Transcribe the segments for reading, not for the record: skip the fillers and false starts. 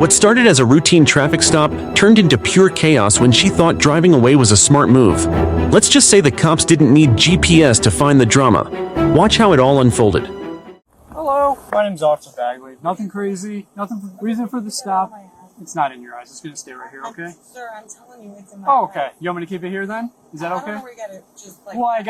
What started as a routine traffic stop turned into pure chaos when she thought driving away was a smart move. Let's just say the cops didn't need GPS to find the drama. Watch how it all unfolded. Hello, my name's Officer Bagley. Nothing crazy, reason for the stop. It's not in your eyes. It's gonna stay right here, okay? Sir, I'm telling you, it's in my Oh, okay. You want me to keep it here then? Is that I okay? don't know where you gotta just like. Well, I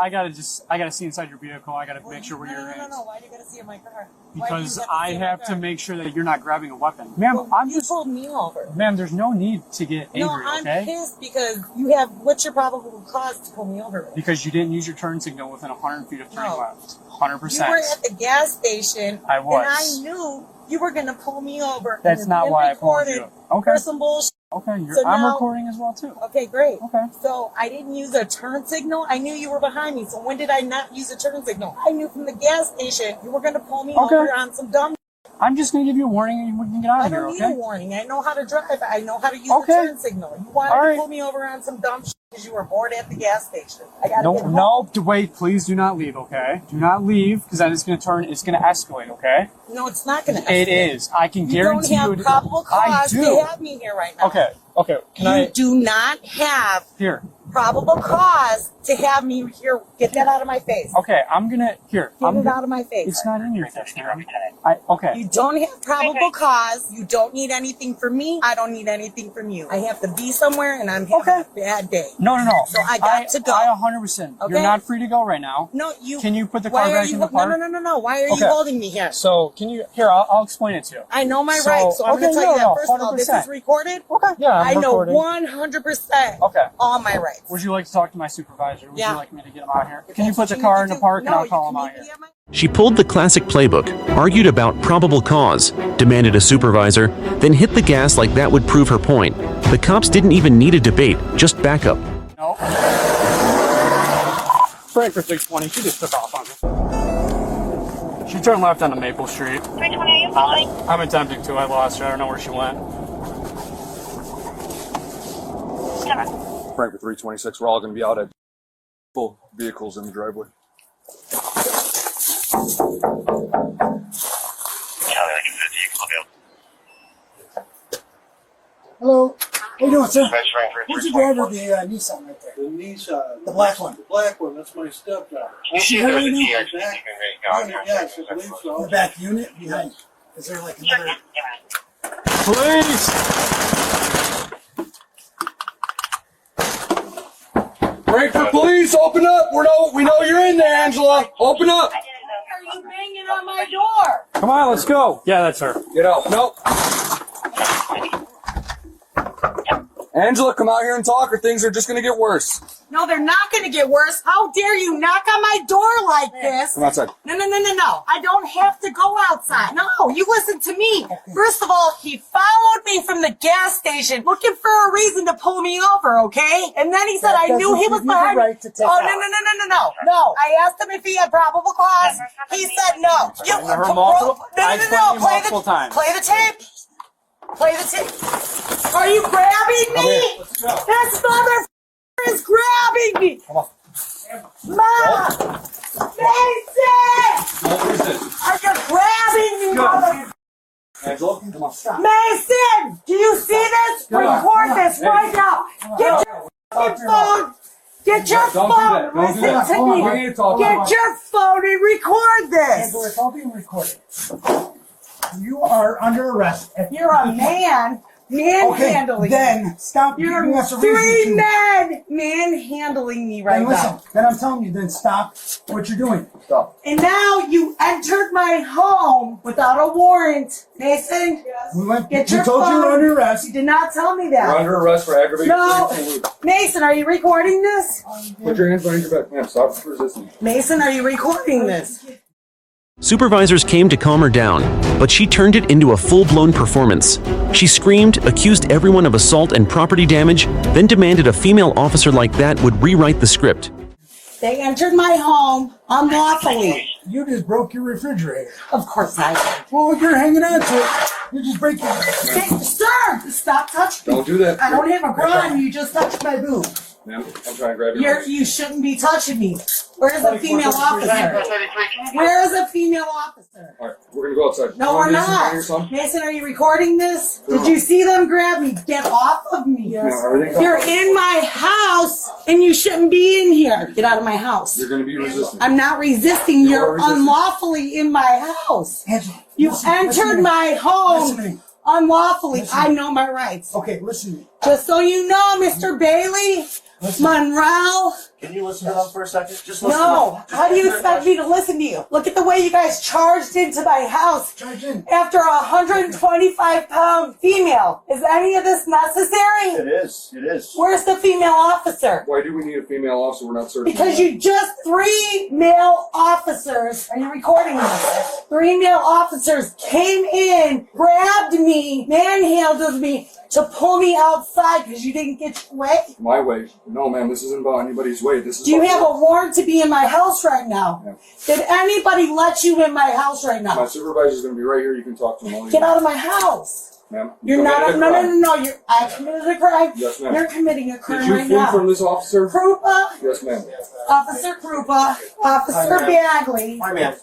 gotta see inside your vehicle. I gotta make sure where your hands. No. Why do you gotta see in my car? Because I have to make sure that you're not grabbing a weapon, ma'am. Well, you pulled me over. Ma'am, there's no need to get angry, No, I'm okay? pissed because you have. What's your probable cause to pull me over? Because you didn't use your turn signal within 100 feet of turning No. left. 100%. You were at the gas station. I was. And I knew you were gonna pull me over. That's not why I pulled you. Okay. For some bullshit. Okay, So I'm now- recording as well too. Okay, great. Okay. So I didn't use a turn signal. I knew you were behind me. So when did I not use a turn signal? I knew from the gas station you were gonna pull me Okay. over on some dumb. I'm just gonna give you a warning and we can get out I of here, don't need okay? a warning. I know how to drive. I know how to use Okay. the turn signal. You wanted All to right. pull me over on some dumb shit because you were bored at the gas station. I gotta No, get home. no, wait, please do not leave, okay? Do not leave, because then it's gonna escalate, okay? No, it's not gonna. It is. I can You don't guarantee have you. probable I cause do. to have me here right now. Okay, can You I? do not have Here. probable cause to have me here. Get that out of my face. Okay, I'm gonna, here. Get it out of my face. It's not in your face, man. Okay. You don't have probable cause. You don't need anything from me. I don't need anything from you. I have to be somewhere and I'm having a bad day. No. So I got to go. I 100%. Okay. You're not free to go right now. No, you. Can you put the why car are back you, in the park? No. Why are you Okay. holding me here? So, can you, here, I'll explain it to you. I know my So- rights, so I'm going okay, to tell you no, that. First of all, this 100%. is recorded. Okay. Yeah, I I'm know recording. 100% Okay. all my rights. Would you like to talk to my supervisor? Would Yeah. you like me to get him out here? If Can you that's put the what car need in to the do- park and No, I'll call you him can out meet here? me at my- She pulled the classic playbook, argued about probable cause, demanded a supervisor, then hit the gas like that would prove her point. The cops didn't even need a debate, just backup. No. Frankfort 620, she just took off on me. She turned left onto Maple Street. 320, are you following? I'm attempting to. I lost her. I don't know where she went. Come on. Frankfort 326, we're all going to be out at full vehicles in the driveway. Hello. How you doing, sir? That's Frankfort Who's the 324. driver of the Nissan right there? The Nissan. The black one. The black one, that's my stepdaughter. Can you see if there's a Yeah, TX that you can make out there? Yes, I believe The so. back unit behind. Is there like another? Police! Frankfort police, open up! We know you're in there, Angela! Open up! Why are you banging on my door? Come on, let's go. Yeah, that's her. Get out. Nope. Angela, come out here and talk or things are just going to get worse. No, they're not going to get worse. How dare you knock on my door like this? Come outside. No. I don't have to go outside. No, you listen to me. First of all, he followed me from the gas station looking for a reason to pull me over, okay? And then he said, I knew he was behind me. Oh, no. I asked him if he had probable cause. He said no. You, her multiple- I explained to you Play multiple times. Play the tape. Play the tape. Are you grabbing me? This motherfucker is grabbing me. Come on. Mom! Mason! What is this? Are you grabbing me, mother? Angela, come on. Mason! Do you see this? Record this right now. Get your fucking phone. Get your Don't do phone. that. Don't do Listen that. to We me. need to talk. Get your phone and record this. Angela, it's all being recorded. You are under arrest. You're a man. Manhandling me. Then stop. You're giving us a three reason to- men manhandling me right Then listen. now. Then I'm telling you. Then stop what you're doing. Stop. And now you entered my home without a warrant. Mason, We went. get We your told phone. you you're under arrest. You did not tell me You're that. under arrest for aggravated No. resisting. Mason, are you recording this? Put your hands behind your back. Ma'am, stop resisting. Mason, are you recording this? Supervisors came to calm her down, but she turned it into a full-blown performance. She screamed, accused everyone of assault and property damage, then demanded a female officer like that would rewrite the script. They entered my home unlawfully. You just broke your refrigerator. Of course I did. Well, you're hanging on to it. You're just breaking it. Hey, sir, stop touching me. Don't do that. I don't have a gun. You just touched my boob. Ma'am, I'm trying to grab your purse. You shouldn't be touching me. Where's a female officer? Where is a female officer? All right, we're gonna go outside. No, we're not. Mason, are you recording this? Did you see them grab me? Get off of me. You're in my house and you shouldn't be in here. Get out of my house. You're gonna be resisting. I'm not resisting. You're unlawfully in my house. You entered my home unlawfully. I know my rights. Okay, listen to me. Just so you know, Mr. Bailey, Monroe. Can you listen to them for a second? Just listen. No. How do you expect me to listen to you? Look at the way you guys charged into my house after a 125-pound female. Is any of this necessary? It is. It is. Where's the female officer? Why do we need a female officer? We're not searching. Because you just 3 male officers, are you recording this? 3 male officers came in, grabbed me, manhandled me to pull me outside because you didn't get your way. My way. No, ma'am, this isn't about anybody's way. This is Do you about have a warrant to be in my house right now? Yeah. Did anybody let you in my house right My now? supervisor's gonna be right here. You can talk to him all you Get want. out of my house. Ma'am, You're not committed a crime. no. I committed a crime. Yes, ma'am. You're committing a crime Did you right flee now. from this officer? Krupa, Yes, ma'am. Officer Krupa, Officer Bagley. Hi, ma'am.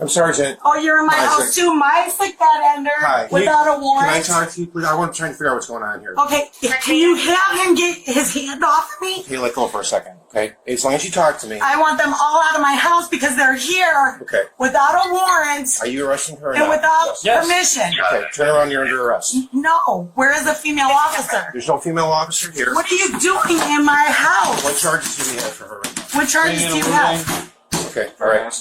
I'm Sergeant. Oh, you're in my Hi, house sir. too. Mike's like that ender Hi. without a Can I warrant. talk to you, please? I want to try and figure out what's going on here. Okay, can you have him get his hand off of me? Hey, let go for a second, okay? As long as you talk to me. I want them all out of my house because they're here Okay. without a warrant Are you arresting her or and not? without Yes. permission. Okay, turn around. You're under arrest. No, where is the female officer? There's no female officer here. What are you doing in my What house? charges do we have for her right now? What charges do you have? Okay, all right.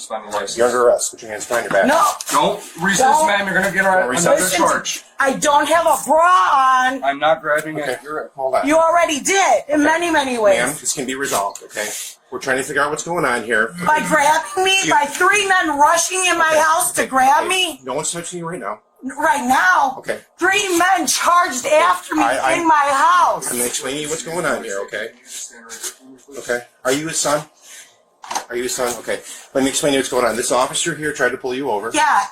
You're under arrest. Put your hands behind your back. No, Don't resist, Don't. ma'am. You're gonna get Don't resist. another listen charge. I don't have a bra on. I'm not grabbing Okay, it. You're hold on. You already did in many Ma'am, ways. this can be resolved, okay? We're trying to figure out what's going on here. By grabbing me, by 3 men rushing in my house to grab me No one's touching you right now. right now. Okay. 3 men charged after me I- in my house. I'm going to explain to you what's going on here, okay? Okay. Are you his son? Are you his son? Okay. Let me explain to you what's going on. This officer here tried to pull you over. Yeah.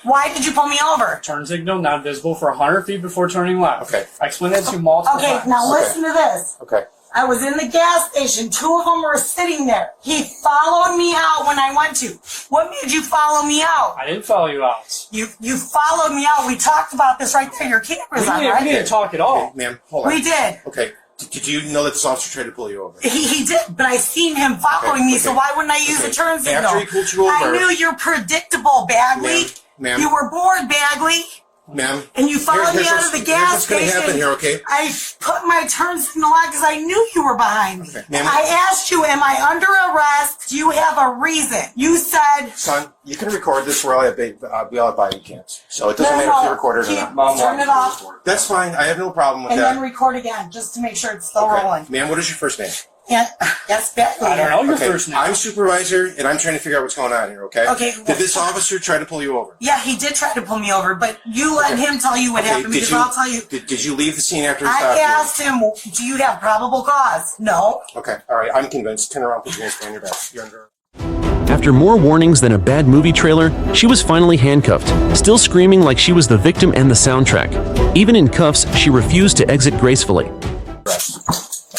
Why did you pull me over? Turn signal not visible for 100 feet before turning left. Okay. I explained that to you multiple Okay, times. now listen to this. Okay. I was in the gas station. 2 of them were sitting there. He followed me out when I went to. What made you follow me out? I didn't follow you out. You followed me out. We talked about this right there. Your camera's on, We right? didn't talk at all. Okay, ma'am, hold on. We did. Okay. Did you know that this officer tried to pull you over? He did, but I seen him following me, so okay. why wouldn't I use Okay. a turn signal? After he pulled you I over- knew you're predictable, Bagley. Ma'am. You were bored, Bagley. Ma'am. And you followed me out of the Here's gas what's going to station. happen here, okay? I put my turn signal on because I knew you were behind me. Okay, ma'am. I asked you, am I under arrest? Do you have a reason? You said, Son, you can record this. We all have body cams. So it doesn't matter if you record it or not. Mom, turn it off That's fine. I have no problem with and that. then record again just to make sure it's still Okay. rolling. Ma'am, what is your first name? Yeah, yes, Bagley. I don't know your Okay, first name. I'm supervisor, and I'm trying to figure out what's going on here, okay? Okay. Did this officer try to pull you over? Yeah, he did try to pull me over, but you let him tell you what Okay, happened because I'll tell you. Did you leave the scene after he I stopped you? asked him, do you have probable cause? No. Okay, all right, I'm convinced. Turn around, put your hands behind your back. You're under arrest. After more warnings than a bad movie trailer, she was finally handcuffed, still screaming like she was the victim and the soundtrack. Even in cuffs, she refused to exit gracefully.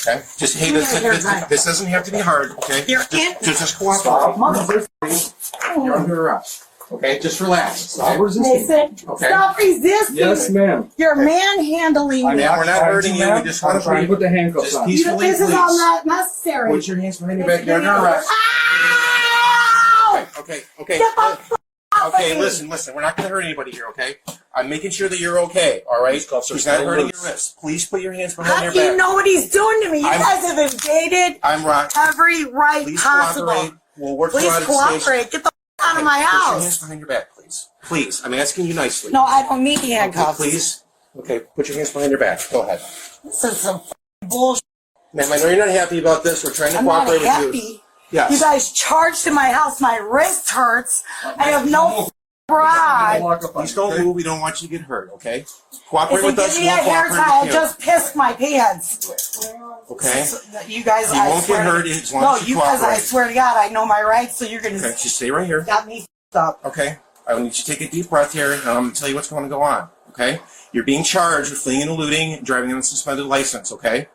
Okay? Just, hey, this doesn't have to be hard, okay? You're in. Just cooperate. You're under arrest. Okay, just relax. Stop resisting. Mason, Okay. stop resisting. Yes, ma'am. You're manhandling me. Ma'am, we're not hurting you. We just want I'm trying to to put the handcuffs just on. peacefully, This is all please. not necessary. Put your hands behind your back. You're under arrest. Ow! Okay. Get the f- off Okay, of me. listen. We're not going to hurt anybody here, okay? I'm making sure that you're okay, all right? He's not hurting your wrist. Please put your hands behind How your do you back. know what he's doing to me? You I'm- guys have invaded I'm Rock. every right Please possible. cooperate. We'll work Please through out of the station. cooperate. Get the f- out of my Put your hands house. behind your back, please. Please, I'm asking you nicely. No, I don't need Okay, handcuffs. please. Okay, put your hands behind your back. Go ahead. This is some f- bullshit. Ma'am, I know you're not happy about this. We're trying to I'm not cooperate with you. happy. Yes. You guys charged in my house. My wrist hurts. I have no f- pride. Please don't move. We don't want you to get hurt, okay? Cooperate If with you us. give me a We'll haircut, cooperate I with you. just pissed my pants. Okay? You guys, You I won't swear get to- hurt as long No, as you you guys, I cooperate. swear to God, I know my rights, so you're gonna Okay, just stay right here. got me f***ed up. Okay? I need you to take a deep breath here, and I'm going to tell you what's going to go on, okay? You're being charged with fleeing and eluding, driving on a suspended license, okay?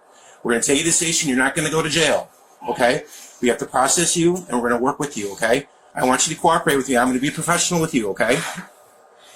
We're going to take you to the station. You're not going to go to jail. Okay? We have to process you, and we're going to work with you. Okay? I want you to cooperate with me. I'm going to be professional with you. Okay?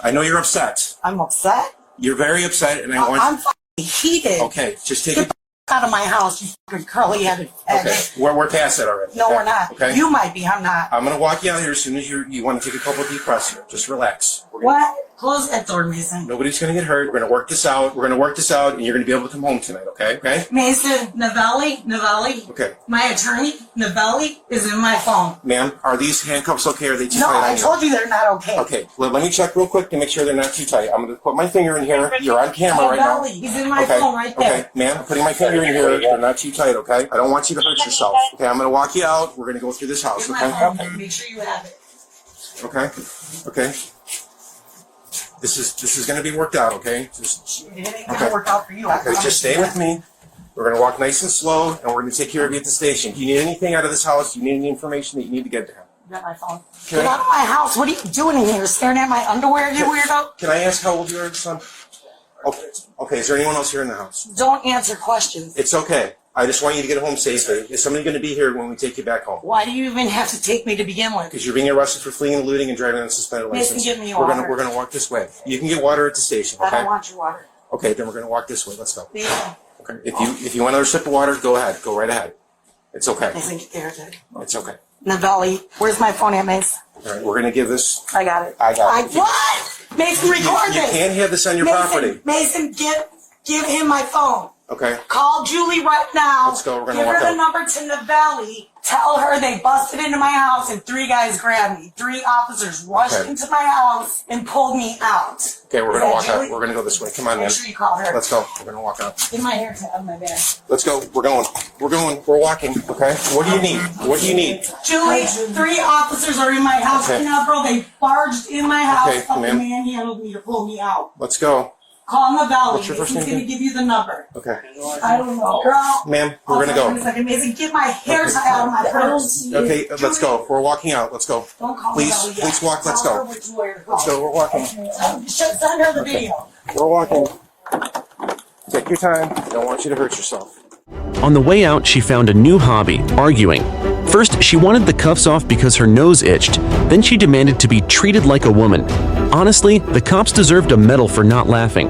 I know you're upset. I'm upset. You're very upset, and I want I'm fucking heated. Okay, just take it. Out of my house, you fucking curly-headed. Okay, we're past that already. No, okay? we're not. Okay? You might be. I'm not. I'm going to walk you out here as soon as you want to take a couple of deep breaths here. Just relax. What? Close that door, Mason. Nobody's going to get hurt. We're going to work this out. We're going to work this out, and you're going to be able to come home tonight, okay? Okay? Mason, Novelli. Okay. My attorney, Novelli, is in my phone. Ma'am, are these handcuffs okay? Or are they too No, tight on I you? told you they're not okay. Okay, let me check real quick to make sure they're not too tight. I'm going to put my finger in here. You're on camera right now. Novelli, he's in my Okay, phone right there. okay, ma'am, I'm putting my finger in here. They're not too tight, okay? I don't want you to hurt yourself. Okay, I'm going to walk you out. We're going to go through this house, Here's my okay? phone. Make sure you have it. Okay, okay. This is going to be worked out, okay? Just, It ain't gonna work out for you. I okay, promise just you stay that. with me. We're going to walk nice and slow, and we're going to take care of you at the station. Do you need anything out of this house? Do you need any information that you need to get to him? You got my phone. Okay. Get out of my house. What are you doing in here? Staring at my underwear, you weirdo? Can I ask how old you are, son? Okay. Okay. Is there anyone else here in the house? Don't answer questions. It's okay. I just want you to get home safely. Is somebody going to be here when we take you back home? Why do you even have to take me to begin with? Because you're being arrested for fleeing and looting and driving on a suspended Mason, license. give me we're water. gonna walk this way. You can get water at the station. I Okay. don't want your water. Okay. Then we're gonna walk this way. Let's go. Mason, Okay. If you want another sip of water, go ahead. Go right ahead. It's okay. Mason, get there, dude. It's okay. Novelli, where's my phone at, Mason? All right. We're gonna give this. I got it. I got it. What? Mason, record You this. can't have this on your property. Mason, give him my phone. Okay. Call Julie right now. Let's go. We're gonna Give walk her the out. number to Novelli. Tell her they busted into my house and 3 guys grabbed me. 3 officers rushed Okay. into my house and pulled me out. Okay. We're Is gonna that walk out. Julie? We're gonna go this way. Come on, man. Make sure you call her. Let's go. We're gonna walk out. Get my hair out of my bag. Let's go. We're going. We're going. We're walking. Okay. What do you need? What do you need? Julie, 3 officers are in my house Okay. right now, bro. They barged in my house. Okay, Fucking ma'am. manhandled me to pull me out. Let's go. Call Novelli. What's your first He's name going to again? give you the number. Okay. I don't know. Girl. Ma'am, we're gonna Hold on go. a second, Mason. Get my hair tie out of my purse. Okay. Let's go. We're walking out. Let's go. Don't call Please, Novelli yet. please walk. Let's Tell her go. which lawyer to Let's call. go. We're walking. Send her the video. We're walking. Take your time. I don't want you to hurt yourself. On the way out, she found a new hobby, arguing. First, she wanted the cuffs off because her nose itched. Then she demanded to be treated like a woman. Honestly, the cops deserved a medal for not laughing.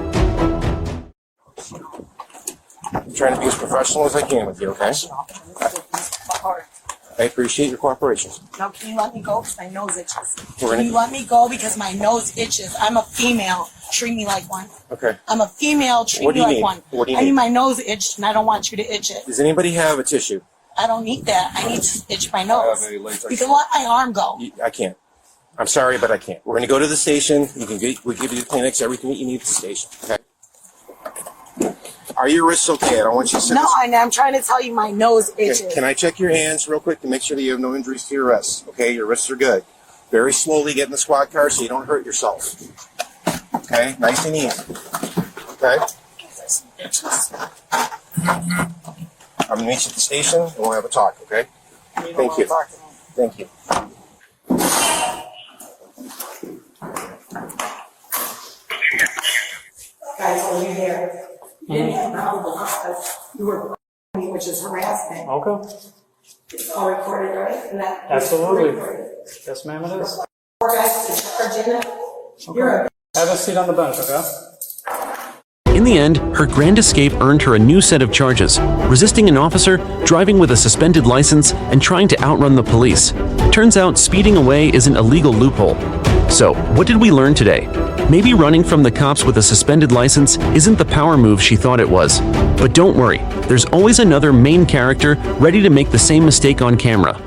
I'm trying to be as professional as I can with you, okay? I appreciate your cooperation. Now, can you let me go because my nose itches? We're gonna- Can you let me go because my nose itches? I'm a female. Treat me like one. Okay. I'm a female. Treat What do me you like need? one. What do you I need need? my nose itched, and I don't want you to itch it. Does anybody have a tissue? I don't need that. I need to itch my nose. have a latex. You can let my arm go. I can't. I'm sorry, but I can't. We're gonna go to the station. We'll give you the Kleenex, everything that you need at the station. Okay. Are your wrists okay? I don't want you to sit. No, I'm trying to tell you my nose itches. Okay. Can I check your hands real quick to make sure that you have no injuries to your wrists? Okay, your wrists are good. Very slowly get in the squad car so you don't hurt yourself. Okay, nice and easy. Okay. I'm gonna meet you at the station and we'll have a talk. Okay. Thank you. Thank you. I told you there. You didn't have a problem because you were me, which is harassment. Okay. It's all recorded, right? And that Absolutely. recorded. Yes, ma'am, it is. 4 guys to charge in it. You're a Have a seat on the bench, okay? In the end, her grand escape earned her a new set of charges: resisting an officer, driving with a suspended license, and trying to outrun the police. Turns out speeding away isn't a legal loophole. So, what did we learn today? Maybe running from the cops with a suspended license isn't the power move she thought it was. But don't worry, there's always another main character ready to make the same mistake on camera.